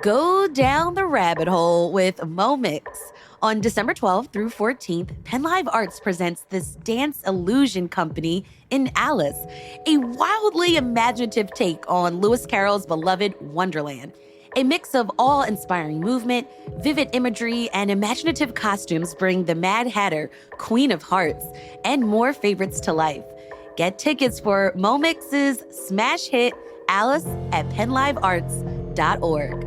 Go down the rabbit hole with Momix. On December 12th through 14th, PennLive Arts presents this dance illusion company in Alice, a wildly imaginative take on Lewis Carroll's beloved Wonderland. A mix of awe-inspiring movement, vivid imagery, and imaginative costumes bring the Mad Hatter, Queen of Hearts, and more favorites to life. Get tickets for Momix's smash hit Alice at PennLiveArts.org.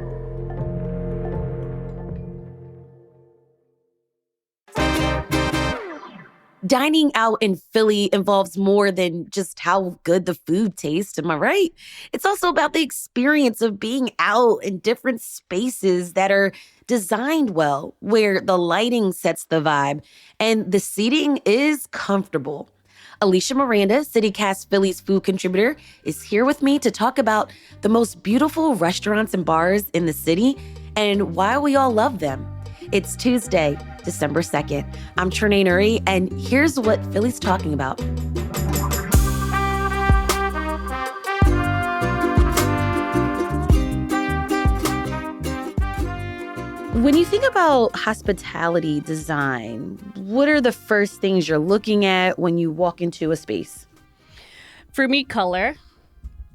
Dining out in Philly involves more than just how good the food tastes, am I right? It's also about the experience of being out in different spaces that are designed well, where the lighting sets the vibe and the seating is comfortable. Alisha Miranda, CityCast Philly's food contributor, is here with me to talk about the most beautiful restaurants and bars in the city and why we all love them. It's Tuesday, December 2nd. I'm Trenae Nuri, and here's what Philly's talking about. When you think about hospitality design, what are the first things you're looking at when you walk into a space? For me, color.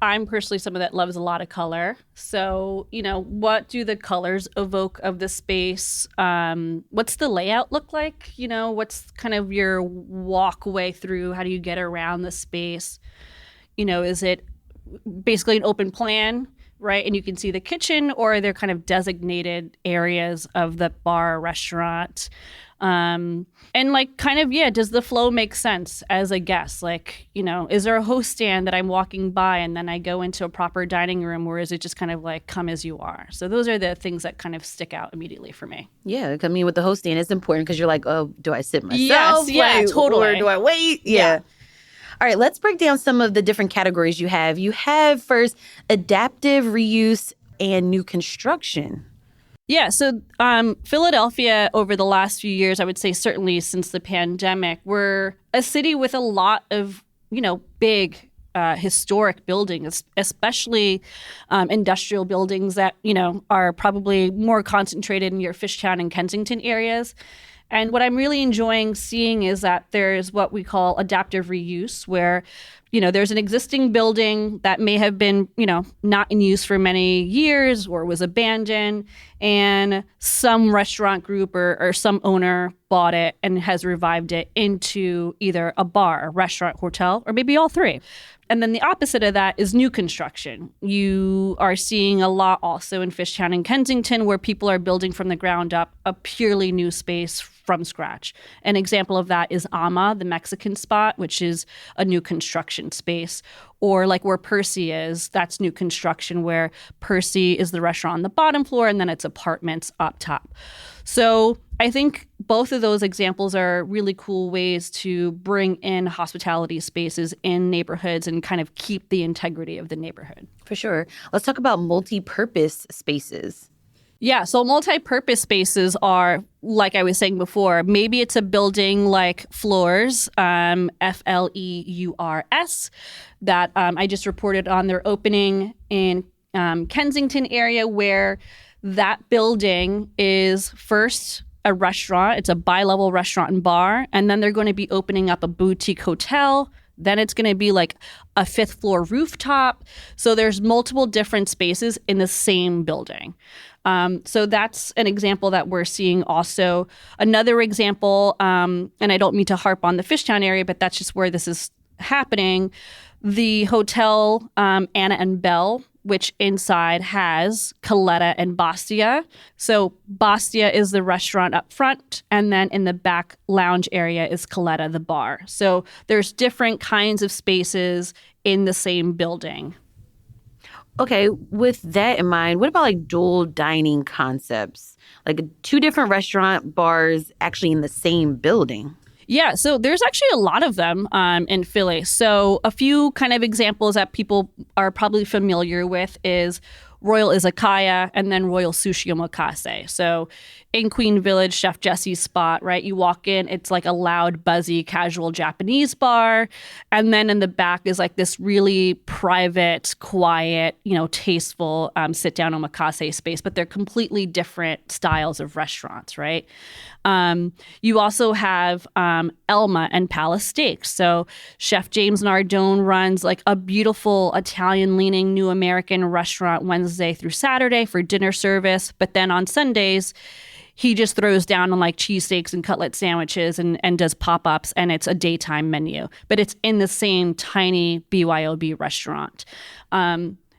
I'm personally someone that loves a lot of color. So, what do the colors evoke of the space? What's the layout look like? What's kind of your walkway through? How do you get around the space? Is it basically an open plan, right? And you can see the kitchen, or are there kind of designated areas of the bar or restaurant? Does the flow make sense as a guest? Is there a host stand that I'm walking by and then I go into a proper dining room, or is it just kind of like come as you are? So those are the things that kind of stick out immediately for me. Yeah, I mean, with the host stand, it's important because you're like, oh, do I sit myself? Yes, yeah, totally. Or do I wait? Yeah. All right, let's break down some of the different categories you have. You have first adaptive reuse and new construction. Yeah, so Philadelphia over the last few years, I would say certainly since the pandemic, we're a city with a lot of, big historic buildings, especially industrial buildings that, are probably more concentrated in your Fishtown and Kensington areas. And what I'm really enjoying seeing is that there's what we call adaptive reuse, where there's an existing building that may have been, not in use for many years or was abandoned, and some restaurant group or some owner bought it and has revived it into either a bar, a restaurant, hotel, or maybe all three. And then the opposite of that is new construction. You are seeing a lot also in Fishtown and Kensington, where people are building from the ground up a purely new space from scratch. An example of that is Ama, the Mexican spot, which is a new construction space. Or like where Percy is, that's new construction, where Percy is the restaurant on the bottom floor and then it's apartments up top. So I think both of those examples are really cool ways to bring in hospitality spaces in neighborhoods and kind of keep the integrity of the neighborhood. For sure. Let's talk about multi-purpose spaces. Yeah, so multi-purpose spaces are, like I was saying before, maybe it's a building like Floors, F-L-E-U-R-S, that I just reported on their opening in Kensington area, where that building is first a restaurant. It's a bi-level restaurant and bar, and then they're going to be opening up a boutique hotel. Then it's going to be like a fifth floor rooftop. So there's multiple different spaces in the same building. So that's an example that we're seeing also. Another example, and I don't mean to harp on the Fishtown area, but that's just where this is happening. The hotel Anna and Bell, which inside has Coletta and Bastia. So Bastia is the restaurant up front, and then in the back lounge area is Coletta, the bar. So there's different kinds of spaces in the same building. Okay, with that in mind, what about like dual dining concepts? Like two different restaurant bars actually in the same building? Yeah, so there's actually a lot of them in Philly. So a few kind of examples that people are probably familiar with is Royal Izakaya, and then Royal Sushi Omakase. So in Queen Village, Chef Jesse's spot, right? You walk in, it's like a loud, buzzy, casual Japanese bar. And then in the back is like this really private, quiet, tasteful sit-down omakase space. But they're completely different styles of restaurants, right? You also have Elma and Palace Steaks. So Chef James Nardone runs like a beautiful Italian-leaning New American restaurant Wednesday through Saturday for dinner service. But then on Sundays, he just throws down on like cheesesteaks and cutlet sandwiches and does pop-ups, and it's a daytime menu. But it's in the same tiny BYOB restaurant.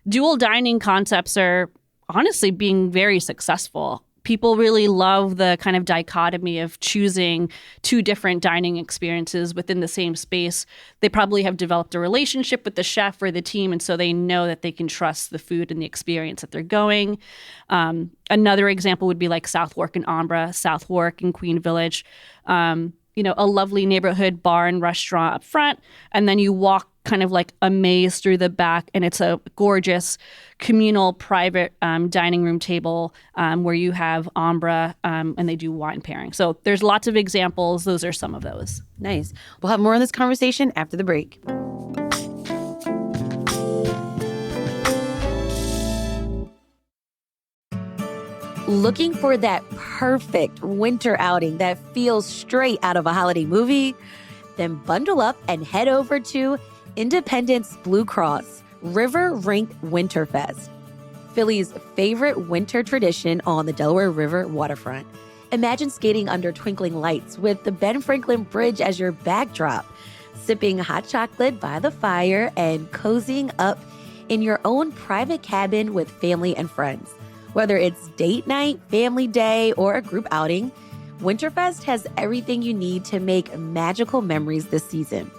Dual dining concepts are honestly being very successful. People really love the kind of dichotomy of choosing two different dining experiences within the same space. They probably have developed a relationship with the chef or the team, and so they know that they can trust the food and the experience that they're going. Another example would be like Southwark and Ambra, Southwark and Queen Village. A lovely neighborhood bar and restaurant up front, and then you walk kind of like a maze through the back, and it's a gorgeous communal private dining room table where you have Ambra and they do wine pairing. So there's lots of examples. Those are some of those. Nice. We'll have more on this conversation after the break. Looking for that perfect winter outing that feels straight out of a holiday movie? Then bundle up and head over to Independence Blue Cross River Rink Winterfest, Philly's favorite winter tradition on the Delaware River waterfront. Imagine skating under twinkling lights with the Ben Franklin Bridge as your backdrop, sipping hot chocolate by the fire and cozying up in your own private cabin with family and friends. Whether it's date night, family day, or a group outing, Winterfest has everything you need to make magical memories this season.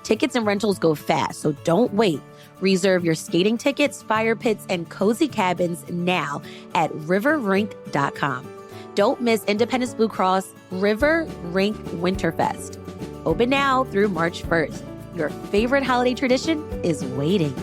Tickets and rentals go fast, so don't wait. Reserve your skating tickets, fire pits, and cozy cabins now at riverrink.com. Don't miss Independence Blue Cross River Rink Winterfest. Open now through March 1st. Your favorite holiday tradition is waiting.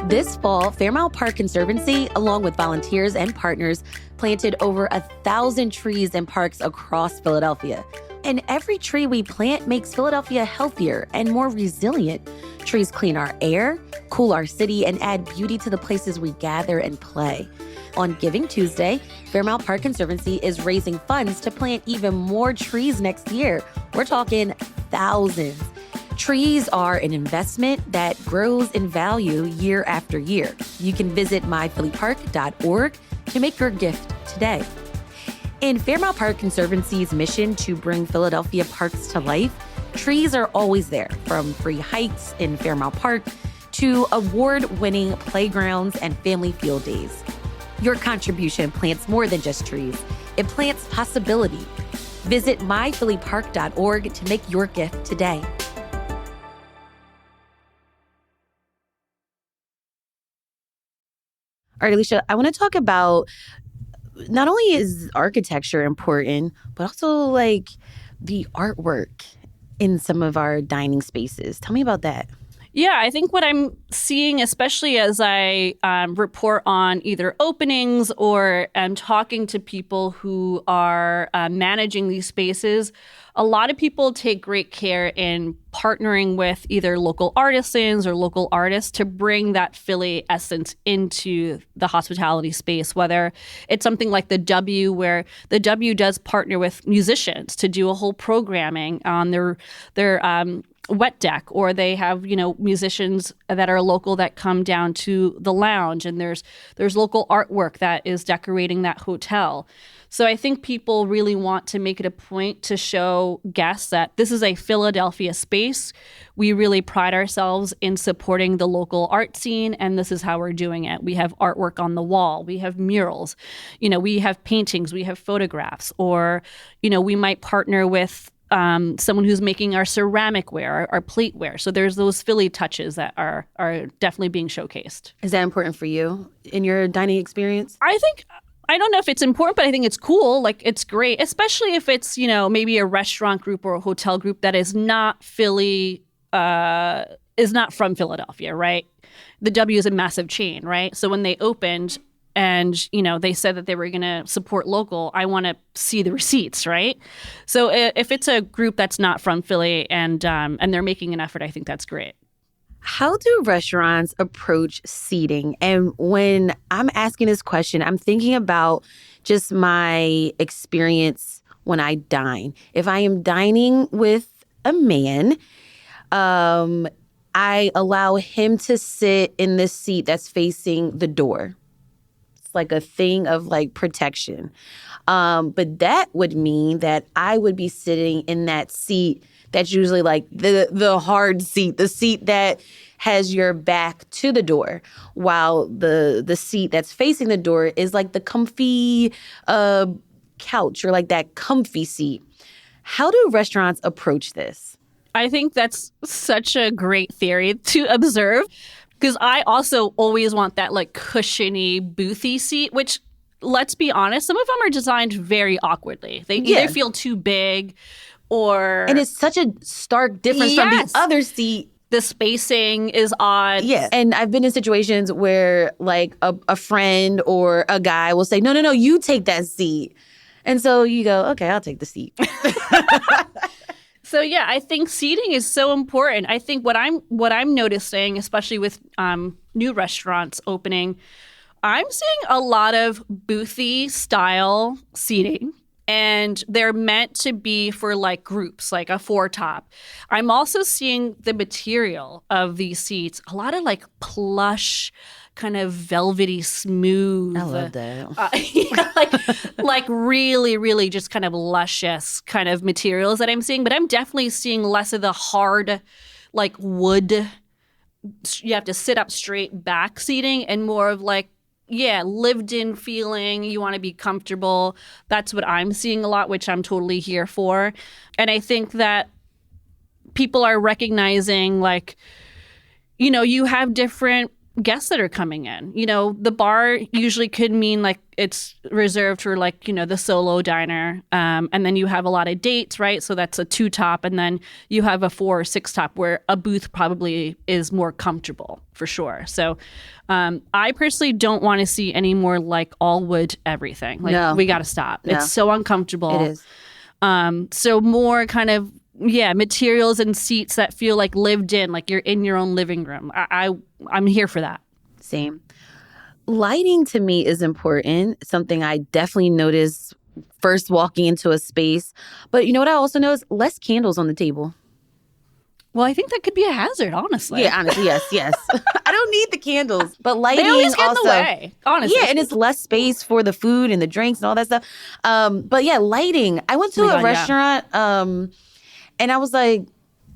This fall, Fairmount Park Conservancy, along with volunteers and partners, planted over 1,000 trees in parks across Philadelphia. And every tree we plant makes Philadelphia healthier and more resilient. Trees clean our air, cool our city, and add beauty to the places we gather and play. On Giving Tuesday, Fairmount Park Conservancy is raising funds to plant even more trees next year. We're talking thousands. Trees are an investment that grows in value year after year. You can visit myphillypark.org to make your gift today. In Fairmount Park Conservancy's mission to bring Philadelphia parks to life, trees are always there, from free hikes in Fairmount Park to award-winning playgrounds and family field days. Your contribution plants more than just trees. It plants possibility. Visit myphillypark.org to make your gift today. All right, Alisha, I want to talk about not only is architecture important, but also like the artwork in some of our dining spaces. Tell me about that. Yeah, I think what I'm seeing, especially as I report on either openings or talking to people who are managing these spaces, a lot of people take great care in partnering with either local artisans or local artists to bring that Philly essence into the hospitality space, whether it's something like the W, where the W does partner with musicians to do a whole programming on their wet deck, or they have musicians that are local that come down to the lounge, and there's local artwork that is decorating that hotel. So I think people really want to make it a point to show guests that this is a Philadelphia space. We really pride ourselves in supporting the local art scene, and this is how we're doing it. We have artwork on the wall, we have murals, we have paintings, we have photographs, or we might partner with someone who's making our ceramic ware, our plateware. So there's those Philly touches that are definitely being showcased. Is that important for you in your dining experience? I don't know if it's important, but I think it's cool. Like, it's great, especially if it's, maybe a restaurant group or a hotel group that is not Philly is not from Philadelphia, right? The W is a massive chain, right? So when they opened and, they said that they were going to support local, I want to see the receipts, right? So if it's a group that's not from Philly and they're making an effort, I think that's great. How do restaurants approach seating? And when I'm asking this question, I'm thinking about just my experience when I dine. If I am dining with a man, I allow him to sit in the seat that's facing the door. It's like a thing of like protection. But that would mean that I would be sitting in that seat that's usually like the hard seat, the seat that has your back to the door, while the seat that's facing the door is like the comfy couch or like that comfy seat. How do restaurants approach this? I think that's such a great theory to observe, because I also always want that like cushiony, boothy seat, which, let's be honest, some of them are designed very awkwardly. They either feel too big or... And it's such a stark difference from the other seat. The spacing is odd. Yeah. And I've been in situations where like a friend or a guy will say, no, you take that seat. And so you go, okay, I'll take the seat. So yeah, I think seating is so important. I think what I'm noticing, especially with new restaurants opening, I'm seeing a lot of boothy style seating. And they're meant to be for like groups, like a 4-top. I'm also seeing the material of these seats, a lot of like plush, kind of velvety, smooth. I love that. Like really, really just kind of luscious kind of materials that I'm seeing. But I'm definitely seeing less of the hard, like wood, you have to sit up straight back seating, and more of like, lived in feeling. You want to be comfortable. That's what I'm seeing a lot, which I'm totally here for. And I think that people are recognizing, like, you have different guests that are coming in. The bar usually could mean like it's reserved for like, the solo diner. And then you have a lot of dates, right? So that's a 2-top. And then you have a 4 or 6-top where a booth probably is more comfortable for sure. So I personally don't want to see any more like all wood everything. Like we got to stop. No. It's so uncomfortable. It is. So more kind of, materials and seats that feel like lived in, like you're in your own living room. I'm here for that. Same. Lighting to me is important. Something I definitely notice first walking into a space. But you know what I also notice? Less candles on the table. Well, I think that could be a hazard, honestly. Yeah, honestly, yes. I don't need the candles, but lighting they always get also, in the way, honestly. Yeah, and it's less space for the food and the drinks and all that stuff. But yeah, lighting. I went to a restaurant, and I was like,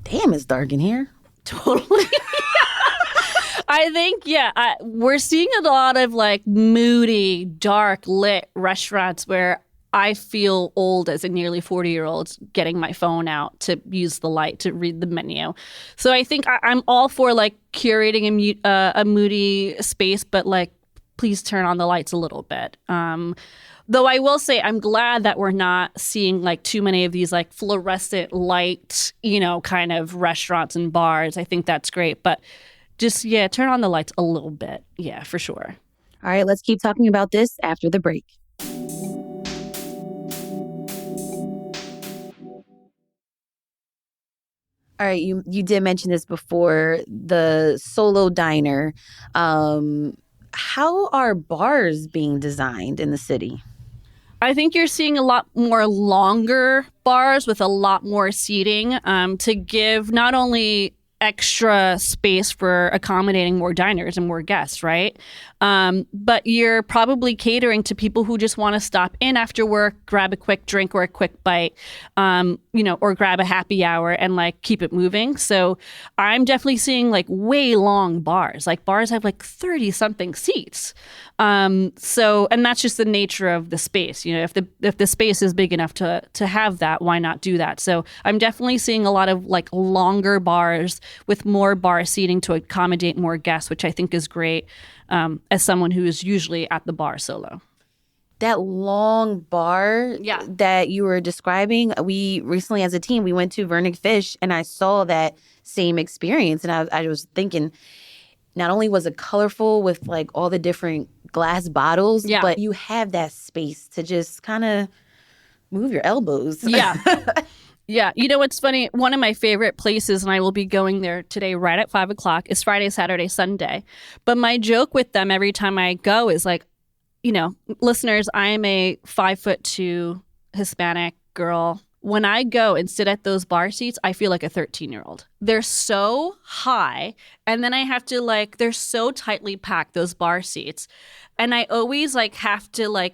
damn, it's dark in here. Totally. I think, we're seeing a lot of like moody, dark lit restaurants where I feel old as a nearly 40-year-old getting my phone out to use the light to read the menu. So I think I'm all for like curating a moody space, but like please turn on the lights a little bit. Though I will say I'm glad that we're not seeing like too many of these like fluorescent light, kind of restaurants and bars. I think that's great. But just, turn on the lights a little bit. Yeah, for sure. All right, let's keep talking about this after the break. All right, you did mention this before, the solo diner. How are bars being designed in the city? I think you're seeing a lot more longer bars with a lot more seating to give not only extra space for accommodating more diners and more guests, right? But you're probably catering to people who just want to stop in after work, grab a quick drink or a quick bite, or grab a happy hour and like keep it moving. So I'm definitely seeing like way long bars. Like bars have like 30 something seats. And that's just the nature of the space. If the space is big enough to have that, why not do that? So I'm definitely seeing a lot of like longer bars with more bar seating to accommodate more guests, which I think is great as someone who is usually at the bar solo. That long bar Yeah. that you were describing, we recently as a team, we went to Vernick Fish and I saw that same experience. And I was thinking, not only was it colorful with like all the different glass bottles, Yeah. but you have that space to just kind of move your elbows. Yeah. Yeah. You know what's funny? One of my favorite places, and I will be going there today right at 5:00, is Friday, Saturday, Sunday. But my joke with them every time I go is like, listeners, I am a 5'2" Hispanic girl. When I go and sit at those bar seats, I feel like a 13-year-old. They're so high. And then I have to they're so tightly packed, those bar seats. And I always have to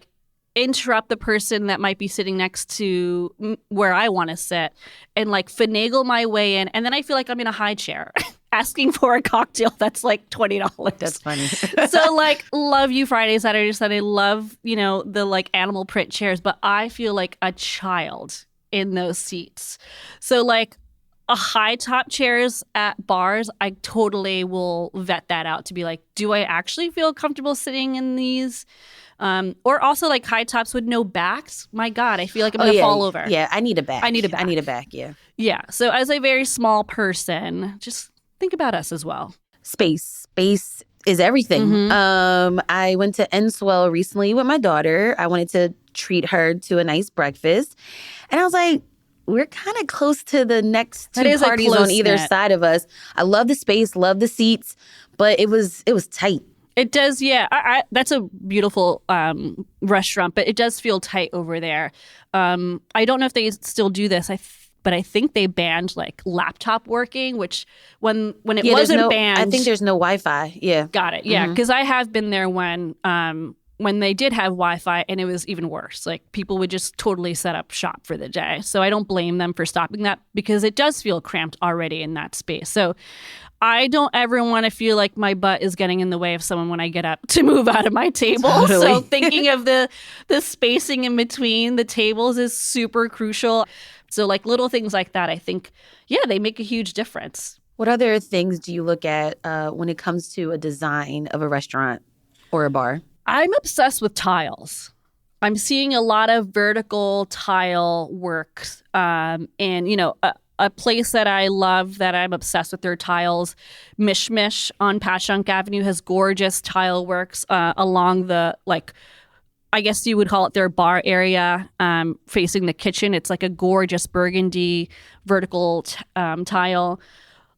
interrupt the person that might be sitting next to where I want to sit and finagle my way in. And then I feel like I'm in a high chair asking for a cocktail that's $20. That's funny. So love you Friday, Saturday, Sunday. Love, the animal print chairs. But I feel like a child in those seats. So a high top chairs at bars, I totally will vet that out to be do I actually feel comfortable sitting in these? Or also high tops with no backs. My God, I feel like I'm going to fall over. Yeah, I need a back. I need a back, yeah. Yeah. So as a very small person, just think about us as well. Space is everything. Mm-hmm. I went to Enswell recently with my daughter. I wanted to treat her to a nice breakfast. And I was like, we're kind of close to the next two parties on either side of us. I love the space, love the seats, but it was tight. It does, yeah. That's a beautiful restaurant, but it does feel tight over there. I don't know if they still do this, but I think they banned laptop working, which when it wasn't banned. I think there's no Wi-Fi. Yeah, got it. Yeah, because I have been there when they did have Wi-Fi, and it was even worse. People would just totally set up shop for the day. So I don't blame them for stopping that because it does feel cramped already in that space. So I don't ever want to feel like my butt is getting in the way of someone when I get up to move out of my table. Totally. So thinking of the spacing in between the tables is super crucial. So little things like that, I think, they make a huge difference. What other things do you look at when it comes to a design of a restaurant or a bar? I'm obsessed with tiles. I'm seeing a lot of vertical tile work. And, a place that I love that I'm obsessed with their tiles, Mish Mish on Patchogue Avenue has gorgeous tile works along the, I guess you would call it their bar area facing the kitchen. It's a gorgeous burgundy vertical tile.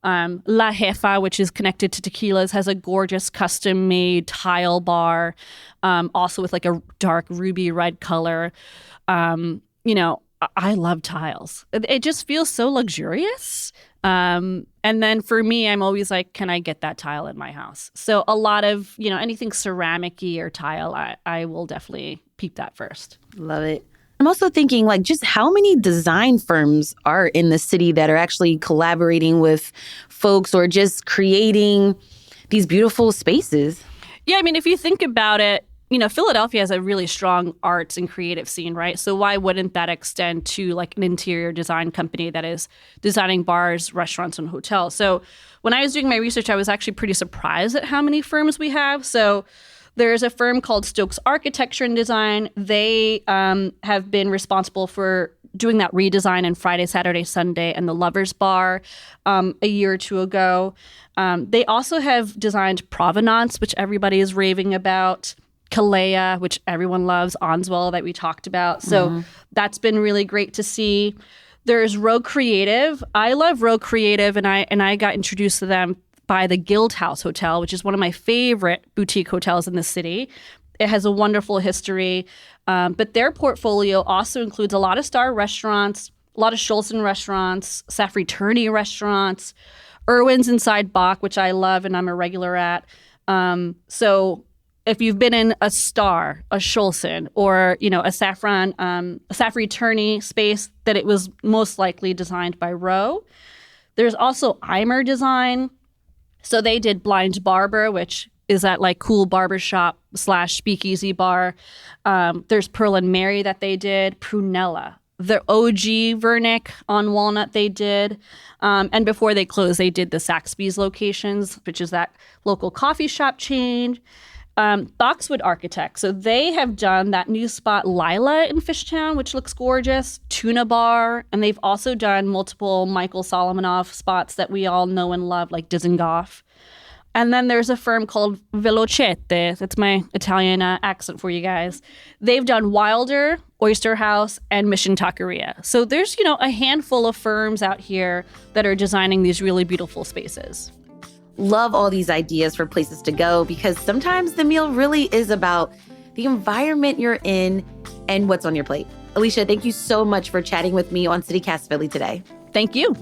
La Jefa, which is connected to Tequila's, has a gorgeous custom-made tile bar, also with a dark ruby red color. I love tiles. It just feels so luxurious. And then for me, I'm always can I get that tile in my house? So a lot of, anything ceramic-y or tile, I will definitely peep that first. Love it. I'm also thinking just how many design firms are in the city that are actually collaborating with folks or just creating these beautiful spaces? Yeah, I mean, if you think about it, Philadelphia has a really strong arts and creative scene, right? So why wouldn't that extend to an interior design company that is designing bars, restaurants, and hotels? So when I was doing my research, I was actually pretty surprised at how many firms we have. So there's a firm called Stokes Architecture and Design. They have been responsible for doing that redesign in Friday, Saturday, Sunday, and the Lovers Bar a year or two ago. They also have designed Provenance, which everybody is raving about. Kalea, which everyone loves, Onswell that we talked about. So that's been really great to see. There's Row Creative. I love Row Creative, and I got introduced to them by the Guild House Hotel, which is one of my favorite boutique hotels in the city. It has a wonderful history, but their portfolio also includes a lot of star restaurants, a lot of Scholzen restaurants, Safri Turney restaurants, Irwin's inside Bach, which I love and I'm a regular at. So if you've been in a Star, a Scholzen, or a Safri Turney space, that it was most likely designed by Row. There's also Eimer Design. So they did Blind Barber, which is that cool barbershop / speakeasy bar. There's Pearl and Mary that they did. Prunella. The OG Vernick on Walnut they did. And before they closed, they did the Saxby's locations, which is that local coffee shop chain. Boxwood Architects. So they have done that new spot Lila in Fishtown, which looks gorgeous, Tuna Bar, and they've also done multiple Michael Solomonoff spots that we all know and love, like Dizengoff. And then there's a firm called Velocette. That's my Italian accent for you guys. They've done Wilder, Oyster House, and Mission Taqueria. So there's, a handful of firms out here that are designing these really beautiful spaces. Love all these ideas for places to go because sometimes the meal really is about the environment you're in and what's on your plate. Alisha, thank you so much for chatting with me on CityCast Philly today. Thank you.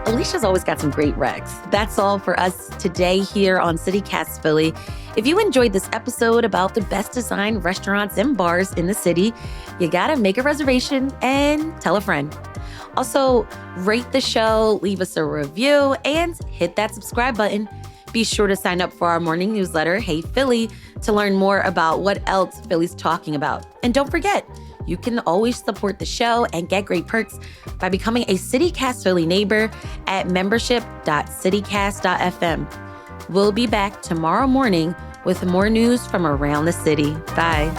Alisha's always got some great recs. That's all for us today here on CityCast Philly. If you enjoyed this episode about the best designed restaurants and bars in the city, you gotta make a reservation and tell a friend. Also, rate the show, leave us a review, and hit that subscribe button. Be sure to sign up for our morning newsletter, Hey Philly, to learn more about what else Philly's talking about. And don't forget, you can always support the show and get great perks by becoming a CityCast Philly neighbor at membership.citycast.fm. We'll be back tomorrow morning with more news from around the city. Bye.